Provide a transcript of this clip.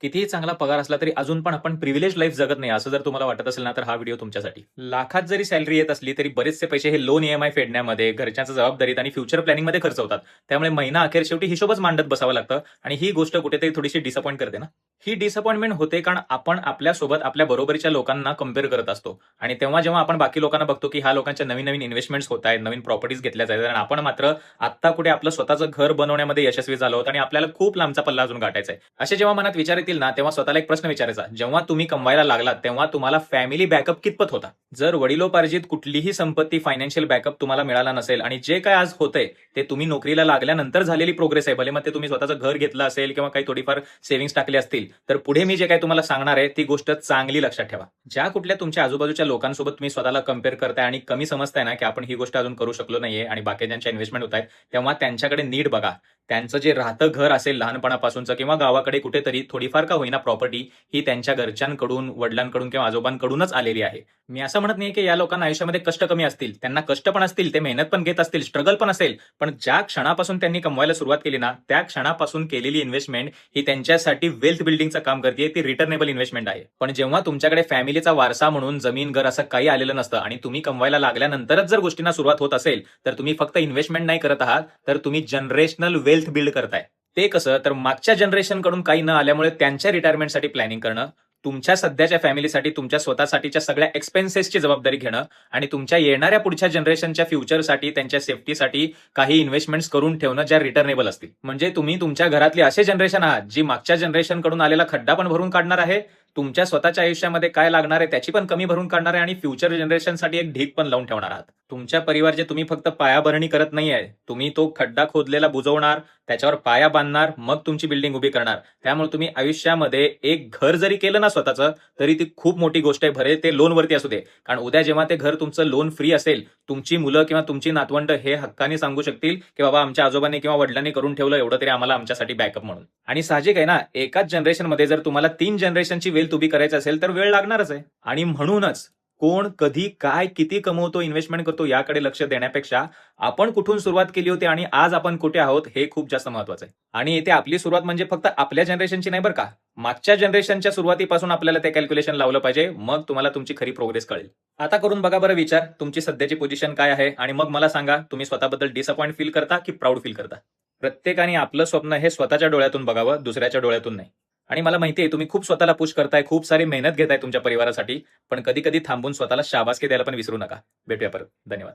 कितीही चांगला पगार असला तरी अजून पण आपण प्रिव्हिलेज लाईफ जगत नाही असं जर तुम्हाला वाटत असेल ना, तर हा व्हिडिओ तुमच्यासाठी. लाखात जरी सॅलरी येत असली तरी बरेचसे पैसे हे लोन ईएमआय फेडण्यामध्ये, घरच्यांच्या जबाबदारीत आणि फ्युचर प्लॅनिंगमध्ये खर्च होतात. त्यामुळे महिना अखेर शेवटी हिशोबच मांडत बसावं लागतं आणि ही गोष्ट कुठेतरी थोडीशी डिसअपॉइंट करते ना. ही डिसअपॉइंटमेंट होते कारण आपण आपल्यासोबत आपल्या बरोबरीच्या लोकांना कंपेअर करत असतो आणि तेव्हा जेव्हा आपण बाकी लोकांना बघतो की ह्या लोकांच्या नवीन नवीन इन्व्हेस्टमेंट्स होत आहेत, नवीन प्रॉपर्टीज घेतल्या जातात आणि आपण मात्र आत्ता कुठे आपलं स्वतःचं घर बनवण्यामध्ये यशस्वी झालो आहोत आणि आपल्याला खूप लांबचा पल्ला अजून गाठायचा आहे. असे जेव्हा मनात विचार येतील ना, तेव्हा स्वतःला एक प्रश्न विचारायचा, जेव्हा तुम्ही कमवायला लागलात तेव्हा तुम्हाला फॅमिली बॅकअप कितपत होता? जर वडिलोपार्जित कुठलीही संपत्ती, फायनान्शियल बॅकअप तुम्हाला मिळाला नसेल आणि जे काय आज होतंय ते तुम्ही नोकरीला लागल्यानंतर झालेली प्रोग्रेस आहे, भले मग ते तुम्ही स्वतःचं घर घेतलं असेल किंवा काही थोडीफार सेव्हिंग्ज टाकले असतील, तर पुढे मी जे काही तुम्हाला सांगणार आहे ती गोष्ट चांगली लक्षात ठेवा. ज्या कुठल्या तुमच्या आजूबाजूच्या लोकांसोबत तुम्ही स्वतःला कंपेअर करताय आणि कमी समजताय ना, की आपण ही गोष्ट अजून करू शकलो नाहीये आणि बाकीच्यांच्या इन्व्हेस्टमेंट होत आहेत, तेव्हा त्यांच्याकडे नीट बघा. त्यांचं जे राहतं घर असेल लहानपणापासूनचं किंवा गावाकडे कुठेतरी थोडीफार का होईना प्रॉपर्टी ही त्यांच्या घरच्यांकडून, वडिलांकडून किंवा आजोबांकडूनच आलेली आहे. मी असं म्हणत नाही की या लोकांना आयुष्यामध्ये कष्ट कमी असतील. त्यांना कष्ट पण असतील, ते मेहनत पण घेत असतील, स्ट्रगल पण असेल. पण ज्या क्षणापासून त्यांनी कमवायला सुरुवात केली ना, त्या क्षणापासून केलेली इन्व्हेस्टमेंट ही त्यांच्यासाठी वेल्थ बिल्डिंगचं काम करते. ती रिटर्नेबल इन्व्हेस्टमेंट आहे. पण जेव्हा तुमच्याकडे फॅमिलीचा वारसा म्हणून जमीन, घर असं काही आलेलं नसतं आणि तुम्ही कमवायला लागल्यानंतरच जर गोष्टींना सुरुवात होत असेल, तर तुम्ही फक्त इन्व्हेस्टमेंट नाही करत आहात, तर तुम्ही जनरेशनल वेल्थ बिल्ड करताय. ते कसं? तर मागच्या जनरेशनकडून काही न आल्यामुळे त्यांच्या रिटायरमेंटसाठी प्लॅनिंग करणं, तुमच्या सध्याच्या फॅमिलीसाठी तुमच्या स्वतःसाठीच्या सगळ्या एक्सपेन्सेसची जबाबदारी घेणं आणि तुमच्या येणाऱ्या पुढच्या जनरेशनच्या फ्युचरसाठी, त्यांच्या सेफ्टीसाठी काही इन्व्हेस्टमेंट्स करून ठेवणं ज्या रिटर्नेबल असतील. म्हणजे तुम्ही तुमच्या घरातली असे जनरेशन आहात, जी मागच्या जनरेशनकडून आलेला खड्डा पण भरून काढणार आहे, तुमच्या स्वतःच्या आयुष्यामध्ये काय लागणार आहे त्याची पण कमी भरून काढणार आहे आणि फ्युचर जनरेशनसाठी एक ढीग पण लावून ठेवणार आहात. तुमच्या परिवारचे तुम्ही फक्त पायाभरणी करत नाहीये, तुम्ही तो खड्डा खोदलेला बुजवणार, त्याच्यावर पाया बांधणार, मग तुमची बिल्डिंग उभी करणार. त्यामुळे तुम्ही आयुष्यामध्ये एक घर जरी केलं ना स्वतःचं, तरी ती खूप मोठी गोष्ट आहे. भले ते लोनवरती असू दे. कारण उद्या जेव्हा ते घर तुमचं लोन फ्री असेल, तुमची मुलं किंवा तुमची नातवंड हे हक्काने सांगू शकतील, की बाबा आमच्या आजोबांनी किंवा वडिलांनी करून ठेवलं एवढं तरी आम्हाला आमच्यासाठी बॅकअप म्हणून. आणि साहजिक आहे ना, एकाच जनरेशनमध्ये जर तुम्हाला 3 जनरेशनची वेल्थ उभी करायची असेल, तर वेळ लागणारच आहे. आणि म्हणूनच कोण, कधी, काय, किती कमवतो, इन्व्हेस्टमेंट करतो याकडे लक्ष देण्यापेक्षा आपण कुठून सुरुवात केली होती आणि आज आपण कुठे आहोत हे खूप जास्त महत्वाचं आहे. आणि इथे आपली सुरुवात म्हणजे फक्त आपल्या जनरेशनची नाही बरं का, मागच्या जनरेशनच्या सुरुवातीपासून आपल्याला ते कॅल्क्युलेशन लावलं पाहिजे. मग तुम्हाला तुमची खरी प्रोग्रेस कळेल. आता करून बघा बरं विचार, तुमची सध्याची पोझिशन काय आहे आणि मग मला सांगा, तुम्ही स्वतःबद्दल डिसअपॉइंट फील करता की प्राऊड फील करता? प्रत्येकाने आपलं स्वप्न हे स्वतःच्या डोळ्यातून बघावं, दुसऱ्याच्या डोळ्यातून नाही. आणि मला माहिती आहे तुम्ही खूप स्वतःला पुश करताय, खूप सारी मेहनत घेताय तुमच्या परिवारासाठी, पण कधी-कधी थांबून स्वतःला शाबासकी द्यायला पण विसरू नका. भेटूया परत. धन्यवाद.